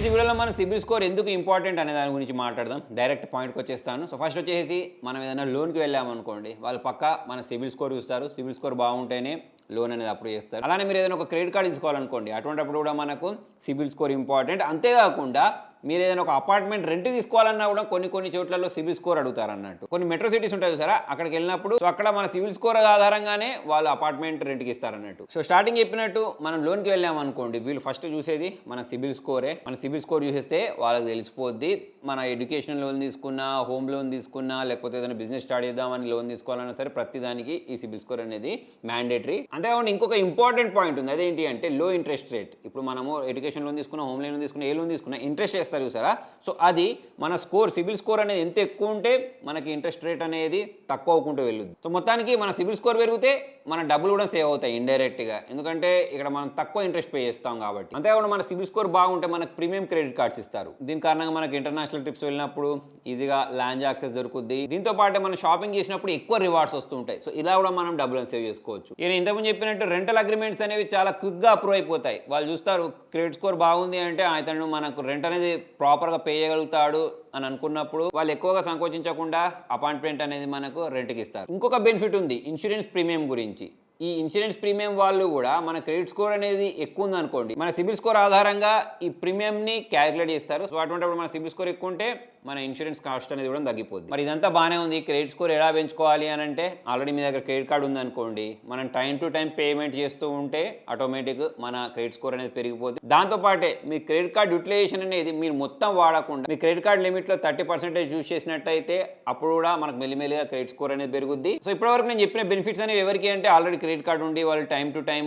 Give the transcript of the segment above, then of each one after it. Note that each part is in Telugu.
ఫ్రెండ్స్ ఈ వీడియోలో మనం సిబిల్ స్కోర్ ఎందుకు ఇంపార్టెంట్ అనే దాని గురించి మాట్లాడదాం. డైరెక్ట్ పాయింట్కి వచ్చేస్తాను. సో ఫస్ట్ వచ్చేసి మనం ఏదైనా లోన్కి వెళ్ళామనుకోండి, వాళ్ళు పక్కా మన సిబిల్ స్కోర్ చూస్తారు. సిబిల్ స్కోర్ బాగుంటేనే లోన్ అనేది అప్రూవ్ చేస్తారు. అలానే మీరు ఏదైనా ఒక క్రెడిట్ కార్డు తీసుకోవాలనుకోండి, అటువంటిప్పుడు కూడా మనకు సిబిల్ స్కోర్ ఇంపార్టెంట్. అంతేకాకుండా మీరు ఏదైనా ఒక అపార్ట్మెంట్ రెంట్ తీసుకోవాలన్నా కూడా కొన్ని చోట్లలో సిబిల్ స్కోర్ అడుగుతారు అన్నట్టు. కొన్ని మెట్రో సిటీస్ ఉంటాయి చూసారా, అక్కడికి వెళ్ళినప్పుడు సో అక్కడ మన సిబిల్ స్కోర్ ఆధారంగానే వాళ్ళు అపార్ట్మెంట్ రెంట్కి ఇస్తారు అన్నట్టు. సో స్టార్టింగ్ చెప్పినట్టు మనం లోన్కి వెళ్ళామనుకోండి, వీళ్ళు ఫస్ట్ చూసేది మన సిబిల్ స్కోరే. మన సిబిల్ స్కోర్ చూసేస్తే వాళ్ళకి తెలిసిపోద్ది. మన ఎడ్యుకేషన్ లోన్ తీసుకున్నా, హోమ్ లోన్ తీసుకున్నా, లేకపోతే ఏదైనా బిజినెస్ స్టార్ట్ చేద్దామని లోన్ తీసుకోవాలన్నా సరే ప్రతిదానికి ఈ సిబిల్ స్కోర్ అనేది మ్యాండేటరీ. అంతేకాకుండా ఇంకొక ఇంపార్టెంట్ పాయింట్ ఉంది, అదేంటి అంటే లో ఇంట్రెస్ట్ రేట్. ఇప్పుడు మనము ఎడ్యుకేషన్ లోన్ తీసుకున్నా, హోమ్ లోన్ తీసుకున్నా, ఏ లోన్ తీసుకున్నా ఇంట్రెస్ట్ చేస్తారు చూసారా. సో అది మన స్కోర్, సిబిల్ స్కోర్ అనేది ఎంత ఎక్కువ ఉంటే మనకి ఇంట్రెస్ట్ రేట్ అనేది తక్కువ అవ్వకుంటూ వెళ్ళుద్ది. సో మొత్తానికి మన సిబిల్ స్కోర్ పెరిగితే మన డబ్బులు కూడా సేవ్ అవుతాయి ఇండైరెక్ట్గా, ఎందుకంటే ఇక్కడ మనం తక్కువ ఇంట్రెస్ట్ పే చేస్తాం కాబట్టి. అంతేకాకుండా మన సిబిల్ స్కోర్ బాగుంటే మనకు ప్రీమియం క్రెడిట్ కార్డ్స్ ఇస్తారు. దీని కారణంగా మనకి ఇంటర్నేషనల్ ట్రిప్స్ వెళ్ళినప్పుడు ఈజీగా ల్యాండ్ యాక్సెస్ దొరుకుద్ది. దీంతో పాటు మనం షాపింగ్ చేసినప్పుడు ఎక్కువ రివార్డ్స్ వస్తుంటాయి. సో ఇలా కూడా మనం డబ్బులను సేవ్ చేసుకోవచ్చు. నేను ఇంతకుముందు చెప్పినట్టు రెంటల్ అగ్రిమెంట్స్ అనేవి చాలా క్విక్గా అప్రూవ్ అయిపోతాయి. వాళ్ళు చూస్తారు క్రెడిట్ స్కోర్ బాగుంది అంటే అతను మనకు రెంట్ అనేది ప్రాపర్గా పే చేయగలుగుతాడు అని అనుకున్నప్పుడు వాళ్ళు ఎక్కువగా సంకోచించకుండా అపార్ట్మెంట్ అనేది మనకు రెంట్కి ఇస్తారు. ఇంకొక బెనిఫిట్ ఉంది ఇన్సూరెన్స్ ప్రీమియం గురించి. ఈ ఇన్సూరెన్స్ ప్రీమియం వాళ్ళు కూడా మన క్రెడిట్ స్కోర్ అనేది ఎక్కువ ఉంది అనుకోండి, మన సిబిల్ స్కోర్ ఆధారంగా ఈ ప్రీమియంని క్యాలిక్యులేట్ చేస్తారు. సో అటువంటిప్పుడు మన సిబిల్ స్కోర్ ఎక్కువ ఉంటే మన ఇన్సూరెన్స్ కాస్ట్ అనేది కూడా తగ్గిపోద్ది. మరి ఇదంతా బాగానే ఉంది. క్రెడిట్ స్కోర్ ఎలా పెంచుకోవాలి అని అంటే, ఆల్రెడీ మీ దగ్గర క్రెడిట్ కార్డు ఉందనుకోండి, మనం టైం టు టైం పేమెంట్ చేస్తూ ఉంటే ఆటోమేటిక్ మన క్రెడిట్ స్కోర్ అనేది పెరిగిపోద్ది. దాంతోపాటే మీ క్రెడిట్ కార్డ్ యూటిలైజేషన్ అనేది మీరు మొత్తం వాడకుండా మీ క్రెడిట్ కార్డ్ లిమిట్లో 30% యూజ్ చేసినట్టయితే అప్పుడు కూడా మనకు మెల్లిమెల్లిగా క్రెడిట్ స్కోర్ అనేది పెరుగుద్ది. సో ఇప్పటివరకు నేను చెప్పిన బెనిఫిట్స్ అనేవి ఎవరికి అంటే, ఆల్రెడీ క్రెడిట్ కార్డు ఉండి వాళ్ళు టైం టు టైం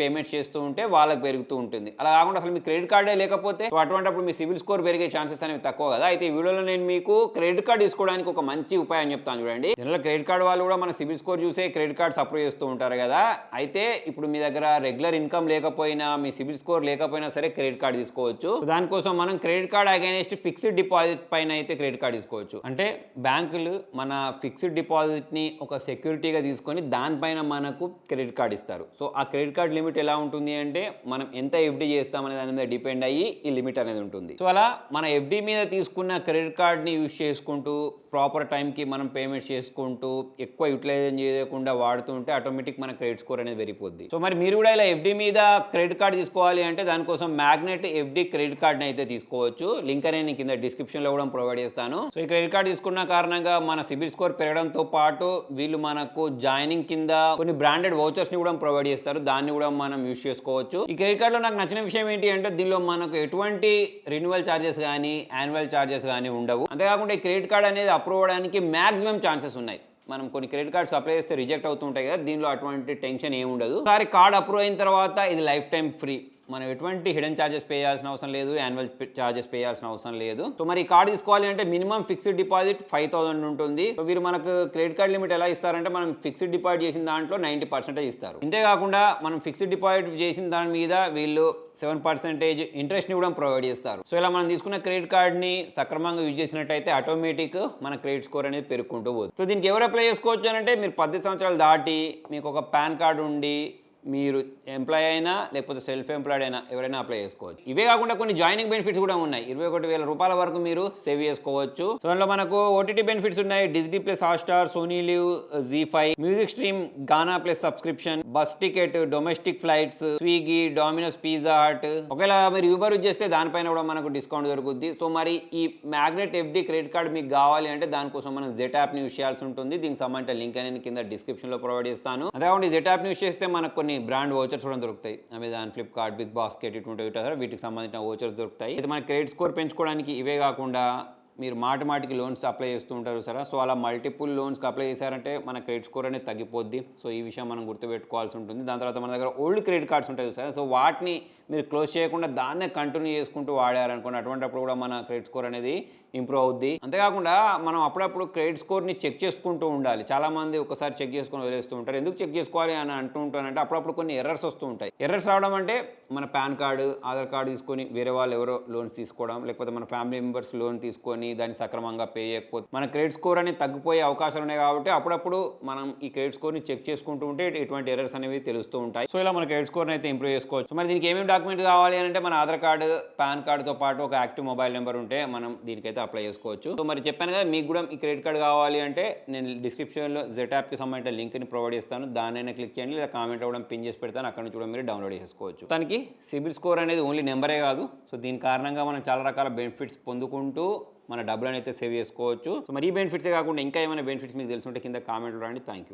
పేమెంట్ చేస్తూ ఉంటే వాళ్ళకి పెరుగుతూ ఉంటుంది. అలా కాకుండా అసలు మీ క్రెడిట్ కార్డే లేకపోతే అటువంటిప్పుడు మీ సిబిల్ స్కోర్ పెరిగే ఛాన్సెస్ అనేవి తక్కువ కదా. అయితే ఈ వీడియోలో నేను మీకు క్రెడిట్ కార్డు తీసుకోవడానికి ఒక మంచి ఉపాయం చెప్తాను చూడండి. జనరల్ క్రెడిట్ కార్డు వాళ్ళు కూడా మన సిబిల్ స్కోర్ చూసే క్రెడిట్ కార్డ్స్ అప్రూవ్ చేస్తూ ఉంటారు కదా. అయితే ఇప్పుడు మీ దగ్గర రెగ్యులర్ ఇన్కమ్ లేకపోయినా, మీ సిబిల్ స్కోర్ లేకపోయినా సరే క్రెడిట్ కార్డు తీసుకోవచ్చు. దానికోసం మనం credit card against fixed deposit పైన అయితే క్రెడిట్ కార్డు తీసుకోవచ్చు. అంటే బ్యాంకులు మన ఫిక్స్డ్ డిపాజిట్ ని ఒక సెక్యూరిటీగా తీసుకొని దానిపైన మనకు క్రెడిట్ కార్డ్ ఇస్తారు. సో ఆ క్రెడిట్ కార్డ్ లిమిట్ ఎలా ఉంటుంది అంటే, మనం ఎంత ఎఫ్డి చేస్తామనే దాని మీద డిపెండ్ అయ్యి ఈ లిమిట్ అనేది ఉంటుంది. సో అలా మన ఎఫ్డి మీద తీసుకున్న క్రెడిట్ కార్డ్ని యూజ్ చేసుకుంటూ ప్రాపర్ టైంకి మనం పేమెంట్ చేసుకుంటూ ఎక్కువ యూటిలైజేషన్ చేయకుండా వాడుతూ ఉంటే ఆటోమేటిక్ మన క్రెడిట్ స్కోర్ అనేది పెరిగిపోద్ది. సో మరి మీరు కూడా ఇలా ఎఫ్డి మీద క్రెడిట్ కార్డ్ తీసుకోవాలి అంటే దానికోసం మ్యాగ్నెట్ ఎఫ్డి క్రెడిట్ కార్డ్ని అయితే తీసుకోవచ్చు. లింక్ అనేది కింద డిస్క్రిప్షన్లో కూడా ప్రొవైడ్ చేస్తాను. సో ఈ క్రెడిట్ కార్డ్ తీసుకున్న కారణంగా మన సిబిల్ స్కోర్ పెరగడంతో పాటు వీళ్ళు మనకు జాయినింగ్ కింద కొన్ని బ్రాండెడ్ వౌచర్స్ ని కూడా ప్రొవైడ్ చేస్తారు. దాన్ని కూడా మనం యూజ్ చేసుకోవచ్చు. ఈ క్రెడిట్ కార్డ్ లో నాకు నచ్చిన విషయం ఏంటి అంటే, దీనిలో మనకు ఎటువంటి రెన్యువల్ ఛార్జెస్ కానీ యాన్యువల్ ఛార్జెస్ కానీ ఉండవు. అంతేకాకుండా ఈ క్రెడిట్ కార్డ్ అనేది అప్రూవ్ అవడానికి మాక్సిమం ఛాన్సెస్ ఉన్నాయి. మనం కొన్ని క్రెడిట్ కార్డ్స్ అప్లై చేస్తే రిజెక్ట్ అవుతుంటాయి కదా, దీనిలో అటువంటి టెన్షన్ ఏమి ఉండదు. ఒకసారి కార్డ్ అప్రూవ్ అయిన తర్వాత ఇది లైఫ్ టైం ఫ్రీ. మనం ఎటువంటి హిడెన్ ఛార్జెస్ పే చేయాల్సిన అవసరం లేదు, యాన్యువల్ ఛార్జెస్ పే చేయాల్సిన అవసరం లేదు. సో మరి ఈ కార్డు తీసుకోవాలి అంటే మినిమం ఫిక్స్డ్ డిపాజిట్ 5,000 ఉంటుంది. సో వీరు మనకు క్రెడిట్ కార్డ్ లిమిట్ ఎలా ఇస్తారంటే, మనం ఫిక్స్డ్ డిపాజిట్ చేసిన దాంట్లో 90% ఇస్తారు. ఇంతేకాకుండా మనం ఫిక్స్డ్ డిపాజిట్ చేసిన దాని మీద వీళ్ళు 7% ఇంట్రెస్ట్ని కూడా ప్రొవైడ్ చేస్తారు. సో ఇలా మనం తీసుకున్న క్రెడిట్ కార్డ్ని సక్రమంగా యూజ్ చేసినట్టయితే ఆటోమేటిక్ మన క్రెడిట్ స్కోర్ అనేది పెరుగుకుంటూ పోతుంది. సో దీనికి ఎవరు అప్లై చేసుకోవచ్చు అంటే, మీరు 18 సంవత్సరాలు దాటి మీకు ఒక పాన్ కార్డు ఉండి మీరు ఎంప్లాయ్ అయినా లేకపోతే సెల్ఫ్ ఎంప్లాయిడ్ అయినా ఎవరైనా అప్లై చేసుకోవచ్చు. ఇవే కాకుండా కొన్ని జాయినింగ్ బెనిఫిట్స్ కూడా ఉన్నాయి. 21,000 రూపాయల వరకు మీరు సేవ్ చేసుకోవచ్చు. సో అందులో మనకు ఓటీటీ బెనిఫిట్స్ ఉన్నాయి. Disney plus Hotstar, Sony Liv, zee five, music stream, Gaana plus subscription, bus ticket, domestic flights, Swiggy, Domino's, pizza hut. ఒకవేళ మీరు యూబర్ యూజ్ చేస్తే దానిపైన కూడా మనకు డిస్కౌంట్ దొరుకుద్ది. సో మరి ఈ మ్యాగ్నెట్ ఎఫ్డి క్రెడిట్ కార్డ్ మీకు కావాలి అంటే దానికోసం మనం జెట్ యాప్ని యూజ్ చేయాల్సి ఉంటుంది. దీనికి సంబంధించిన లింక్ అనేది కింద డిస్క్రిప్షన్లో ప్రొవైడ్ చేస్తాను. అదేకాకుండా జెట్ యాప్ని యూజ్ చేస్తే మనకు కొన్ని బ్రాండ్ వోచర్స్ కూడా దొరుకుతాయి. అమెజాన్, ఫ్లిప్కార్ట్, బిగ్ బాస్కెట్ ఇటువంటి వీటికి సంబంధించిన వోచర్స్ దొరుకుతాయి. అయితే మన క్రెడిట్ స్కోర్ పెంచుకోవడానికి ఇవే కాకుండా మీరు మాటికి లోన్స్ అప్లై చేస్తూ ఉంటారు సరే. సో అలా మల్టిపుల్ లోన్స్కి అప్లై చేశారంటే మన క్రెడిట్ స్కోర్ అనేది తగ్గిపోద్ది. సో ఈ విషయం మనం గుర్తుపెట్టుకోవాల్సి ఉంటుంది. దాని తర్వాత మన దగ్గర ఓల్డ్ క్రెడిట్ కార్డ్స్ ఉంటాయి సరే. సో వాటిని మీరు క్లోజ్ చేయకుండా దాన్నే కంటిన్యూ చేసుకుంటూ వాడారనుకోండి, అటువంటిప్పుడు కూడా మన క్రెడిట్ స్కోర్ అనేది ఇంప్రూవ్ అవుద్ది. అంతేకాకుండా మనం అప్పుడప్పుడు క్రెడిట్ స్కోర్ని చెక్ చేసుకుంటూ ఉండాలి. చాలామంది ఒకసారి చెక్ చేసుకొని వదిలేస్తూ ఉంటారు. ఎందుకు చెక్ చేసుకోవాలి అని అంటూ ఉంటానంటే, అప్పుడప్పుడు కొన్ని ఎర్రర్స్ వస్తూ ఉంటాయి. ఎర్రర్స్ రావడం అంటే మన పాన్ కార్డు, ఆధార్ కార్డు తీసుకొని వేరే వాళ్ళు ఎవరో లోన్స్ తీసుకోవడం, లేకపోతే మన ఫ్యామిలీ మెంబర్స్ లోన్ తీసుకొని దాన్ని సక్రమంగా పే చేయకపోతే మన క్రెడిట్ స్కోర్ అనేది తగ్గిపోయే అవకాశాలు ఉన్నాయి. కాబట్టి అప్పుడప్పుడు మనం ఈ క్రెడిట్ స్కోర్ని చెక్ చేసుకుంటూ ఉంటే ఎటువంటి ఎర్రర్స్ అనేవి తెలుస్తూ ఉంటాయి. సో ఇలా మన క్రెడిట్ స్కోర్ని అయితే ఇంప్రూవ్ చేసుకోవచ్చు. మరి దీనికి ఏమేమి డాక్యుమెంట్ కావాలి అంటే మన ఆధార్ కార్డు, పాన్ కార్డుతో పాటు ఒక యాక్టివ్ మొబైల్ నెంబర్ ఉంటే మనం దీనికైతే అప్లై చేసుకోవచ్చు. సో మరి చెప్పాను కదా, మీకు కూడా ఈ క్రెడిట్ కార్డు కావాలి అంటే నేను డిస్క్రిప్షన్లో జెట్ యాప్కి సంబంధించిన లింక్ని ప్రొవైడ్ చేస్తాను. దాన్నైనా క్లిక్ చేయండి, లేదా కామెంట్లో కూడా పిన్ చేసి పెడతాను. అక్కడ నుంచి కూడా మీరు డౌన్లోడ్ చేసుకోవచ్చు. దానికి సిబిల్ స్కోర్ అనేది ఓన్లీ నెంబరే కాదు. సో దీని కారణంగా మనం చాలా రకాల బెనిఫిట్స్ పొందుకుంటూ మన డబ్బులను అయితే సేవ్ చేసుకోవచ్చు. సో మరి ఈ బెనిఫిట్సే కాకుండా ఇంకా ఏమైనా బెనిఫిట్స్ మీకు తెలుసుంటే కింద కామెంట్లో రండి. Thank you.